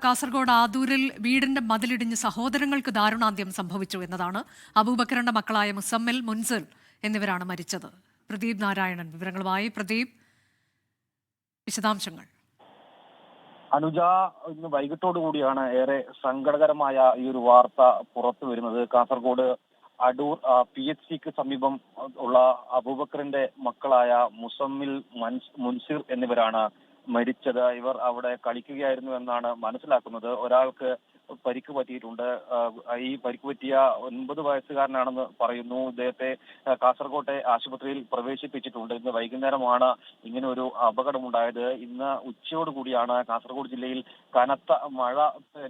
കാസർഗോഡ് ആദൂരിൽ വീടിന്റെ മതിലിടിഞ്ഞ് സഹോദരങ്ങൾക്ക് ദാരുണാന്ത്യം സംഭവിച്ചു എന്നതാണ്. അബൂബക്കറിന്റെ മക്കളായ മുസമ്മിൽ, മുൻസിർ എന്നിവരാണ് മരിച്ചത്. പ്രദീപ് നാരായണൻ വിവരങ്ങളുമായി. പ്രദീപ്, വിശദാംശങ്ങൾ. അനുജ, ഇന്ന് വൈകിട്ടോടു കൂടിയാണ് ഏറെ സങ്കടകരമായ ഈ ഒരു വാർത്ത പുറത്തു വരുന്നത്. കാസർഗോഡ് അടൂർ PHCക്ക് സമീപം ഉള്ള അബൂബക്കറിന്റെ മക്കളായ മുസമ്മിൽ, മുൻസിർ എന്നിവരാണ് മരിച്ചത്. ഇവർ അവിടെ കളിക്കുകയായിരുന്നു എന്നാണ് മനസ്സിലാക്കുന്നത്. ഒരാൾക്ക് പരിക്ക് പറ്റിയിട്ടുണ്ട്. ഈ പരിക്ക് പറ്റിയ 9 വയസ്സുകാരനാണെന്ന് പറയുന്നു. ഇദ്ദേഹത്തെ കാസർകോട്ടെ ആശുപത്രിയിൽ പ്രവേശിപ്പിച്ചിട്ടുണ്ട്. ഇന്ന് വൈകുന്നേരമാണ് ഇങ്ങനെ ഒരു അപകടമുണ്ടായത്. ഇന്ന് ഉച്ചയോടുകൂടിയാണ് കാസർഗോഡ് ജില്ലയിൽ കനത്ത മഴ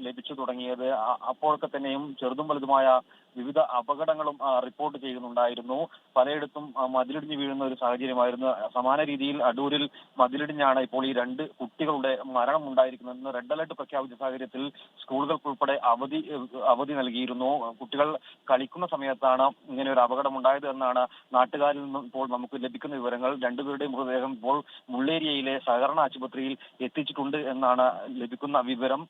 ലഭിച്ചു തുടങ്ങിയത്. അപ്പോഴൊക്കെ തന്നെയും ചെറുതും വലുതുമായ വിവിധ അപകടങ്ങളും റിപ്പോർട്ട് ചെയ്യുന്നുണ്ടായിരുന്നു. പലയിടത്തും മതിലിടിഞ്ഞ് വീഴുന്ന ഒരു സാഹചര്യമായിരുന്നു. സമാന രീതിയിൽ അടൂരിൽ മതിലിടിഞ്ഞാണ് ഇപ്പോൾ ഈ 2 കുട്ടികളുടെ മരണം ഉണ്ടായിരിക്കുന്നത്. റെഡ് അലർട്ട് പ്രഖ്യാപിച്ച സാഹചര്യത്തിൽ സ്കൂളുകൾക്കുൾപ്പെടെ അവധി നൽകിയിരുന്നു. കുട്ടികൾ കളിക്കുന്ന സമയത്താണ് ഇങ്ങനെ ഒരു അപകടം ഉണ്ടായത് എന്നാണ് നാട്ടുകാരിൽ നിന്നും ഇപ്പോൾ നമുക്ക് ലഭിക്കുന്ന വിവരങ്ങൾ. 2 പേരുടെയും മൃതദേഹം ഇപ്പോൾ മുള്ളേരിയയിലെ സഹകരണ ആശുപത്രിയിൽ എത്തിച്ചിട്ടുണ്ട് എന്നാണ് ലഭിക്കുന്ന വിവരം.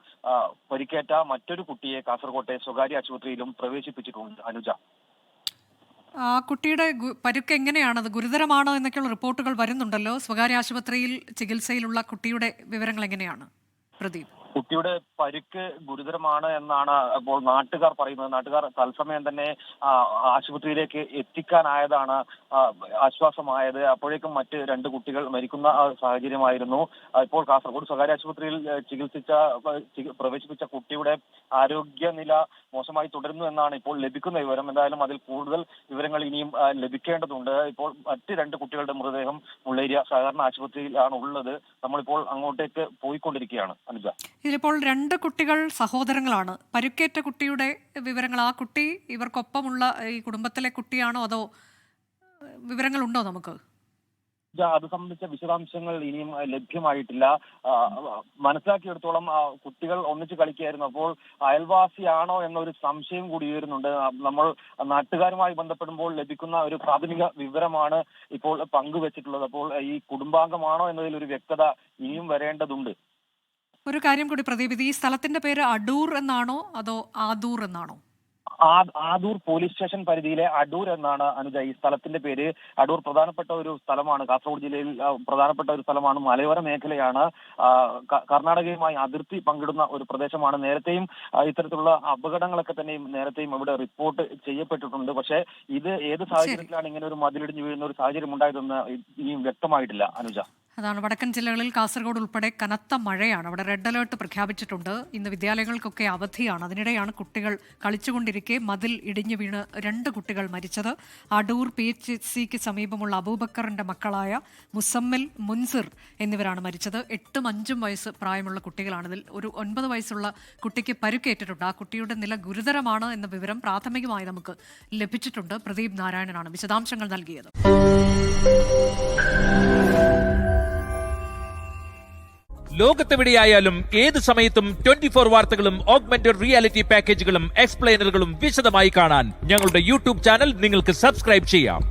പരിക്കേറ്റ മറ്റൊരു കുട്ടിയെ കാസർകോട്ടെ സ്വകാര്യ ആശുപത്രിയിലും പ്രവേശിപ്പിച്ചിട്ടുണ്ട്. അനുജ, കുട്ടിയുടെ പരുക്ക് എങ്ങനെയാണത്? ഗുരുതരമാണോ എന്നൊക്കെയുള്ള റിപ്പോർട്ടുകൾ വരുന്നുണ്ടല്ലോ. സ്വകാര്യ ആശുപത്രിയിൽ ചികിത്സയിലുള്ള കുട്ടിയുടെ വിവരങ്ങൾ എങ്ങനെയാണ് പ്രദീപ്? കുട്ടിയുടെ പരിക്ക് ഗുരുതരമാണ് എന്നാണ് ഇപ്പോൾ നാട്ടുകാർ പറയുന്നത്. നാട്ടുകാർ തത്സമയം തന്നെ ആശുപത്രിയിലേക്ക് എത്തിക്കാനായതാണ് ആശ്വാസമായത്. അപ്പോഴേക്കും മറ്റ് 2 കുട്ടികൾ മരിക്കുന്ന സാഹചര്യമായിരുന്നു. ഇപ്പോൾ കാസർഗോഡ് സ്വകാര്യ ആശുപത്രിയിൽ പ്രവേശിപ്പിച്ച കുട്ടിയുടെ ആരോഗ്യനില മോശമായി തുടരുന്നു എന്നാണ് ഇപ്പോൾ ലഭിക്കുന്ന വിവരം. എന്തായാലും അതിൽ കൂടുതൽ വിവരങ്ങൾ ഇനിയും ലഭിക്കേണ്ടതുണ്ട്. ഇപ്പോൾ മറ്റ് 2 കുട്ടികളുടെ മൃതദേഹം മുള്ളേരിയ സഹകരണ ആശുപത്രിയിലാണ് ഉള്ളത്. നമ്മളിപ്പോൾ അങ്ങോട്ടേക്ക് പോയിക്കൊണ്ടിരിക്കുകയാണ്. അനുജ, ഇതിലിപ്പോൾ 2 കുട്ടികൾ സഹോദരങ്ങളാണ്. പരുക്കേറ്റ കുട്ടിയുടെ വിവരങ്ങൾ, ആ കുട്ടി ഇവർക്കൊപ്പമുള്ള ഈ കുടുംബത്തിലെ കുട്ടിയാണോ അതോ വിവരങ്ങളുണ്ടോ നമുക്ക്? അത് സംബന്ധിച്ച വിശദാംശങ്ങൾ ഇനിയും ലഭ്യമായിട്ടില്ല. മനസ്സിലാക്കിയെടുത്തോളം കുട്ടികൾ ഒന്നിച്ച് കളിക്കുകയായിരുന്നു. അപ്പോൾ അയൽവാസിയാണോ എന്നൊരു സംശയം കൂടി ഉയരുന്നുണ്ട്. നമ്മൾ നാട്ടുകാരുമായി ബന്ധപ്പെടുമ്പോൾ ലഭിക്കുന്ന ഒരു പ്രാഥമിക വിവരമാണ് ഇപ്പോൾ പങ്കുവച്ചിട്ടുള്ളത്. അപ്പോൾ ഈ കുടുംബാംഗമാണോ എന്നതിൽ ഒരു വ്യക്തത ഇനിയും വരേണ്ടതുണ്ട്. ഒരു കാര്യം കൂടി പ്രദീപ്, ഈ സ്ഥലത്തിന്റെ പേര് അടൂർ എന്നാണോ അതോ ആദൂർ എന്നാണോ? ആദൂർ പോലീസ് സ്റ്റേഷൻ പരിധിയിലെ അടൂർ എന്നാണ് അനുജ ഈ സ്ഥലത്തിന്റെ പേര്. അടൂർ പ്രധാനപ്പെട്ട ഒരു സ്ഥലമാണ്, കാസർഗോഡ് ജില്ലയിൽ പ്രധാനപ്പെട്ട ഒരു സ്ഥലമാണ്. മലയോര മേഖലയാണ്. കർണാടകയുമായി അതിർത്തി പങ്കിടുന്ന ഒരു പ്രദേശമാണ്. നേരത്തെയും ഇത്തരത്തിലുള്ള അപകടങ്ങളൊക്കെ തന്നെയും നേരത്തെയും ഇവിടെ റിപ്പോർട്ട് ചെയ്യപ്പെട്ടിട്ടുണ്ട്. പക്ഷേ ഇത് ഏത് സാഹചര്യത്തിലാണ് ഇങ്ങനെ ഒരു മതിലിടിഞ്ഞ് വീഴുന്ന ഒരു സാഹചര്യം ഉണ്ടായതെന്ന് ഇനിയും വ്യക്തമായിട്ടില്ല. അനുജ, അതാണ്. വടക്കൻ ജില്ലകളിൽ കാസർഗോഡ് ഉൾപ്പെടെ കനത്ത മഴയാണ്. അവിടെ റെഡ് അലേർട്ട് പ്രഖ്യാപിച്ചിട്ടുണ്ട്. ഇന്ന് വിദ്യാലയങ്ങൾക്കൊക്കെ അവധിയാണ്. അതിനിടെയാണ് കുട്ടികൾ കളിച്ചുകൊണ്ടിരിക്കെ മതിൽ ഇടിഞ്ഞു വീണ് 2 കുട്ടികൾ മരിച്ചത്. അടൂർ PHCക്ക് സമീപമുള്ള അബൂബക്കറിന്റെ മക്കളായ മുസമ്മിൽ, മുൻസിർ എന്നിവരാണ് മരിച്ചത്. 8ഉം 5ഉം വയസ്സ് പ്രായമുള്ള കുട്ടികളാണ്. ഇതിൽ ഒരു 9 വയസ്സുള്ള കുട്ടിക്ക് പരുക്കേറ്റിട്ടുണ്ട്. ആ കുട്ടിയുടെ നില ഗുരുതരമാണ് എന്ന വിവരം പ്രാഥമികമായി നമുക്ക് ലഭിച്ചിട്ടുണ്ട്. പ്രദീപ് നാരായണനാണ് വിശദാംശങ്ങൾ നൽകിയത്. ലോകത്തെവിടെയായാലും ഏത് സമയത്തും 24 വാർത്തകളും ഓഗ്മെന്റഡ് റിയാലിറ്റി പാക്കേജുകളും എക്സ്പ്ലെയിനറുകളും വിശദമായി കാണാൻ ഞങ്ങളുടെ YouTube ചാനൽ നിങ്ങൾക്ക് സബ്സ്ക്രൈബ് ചെയ്യാം.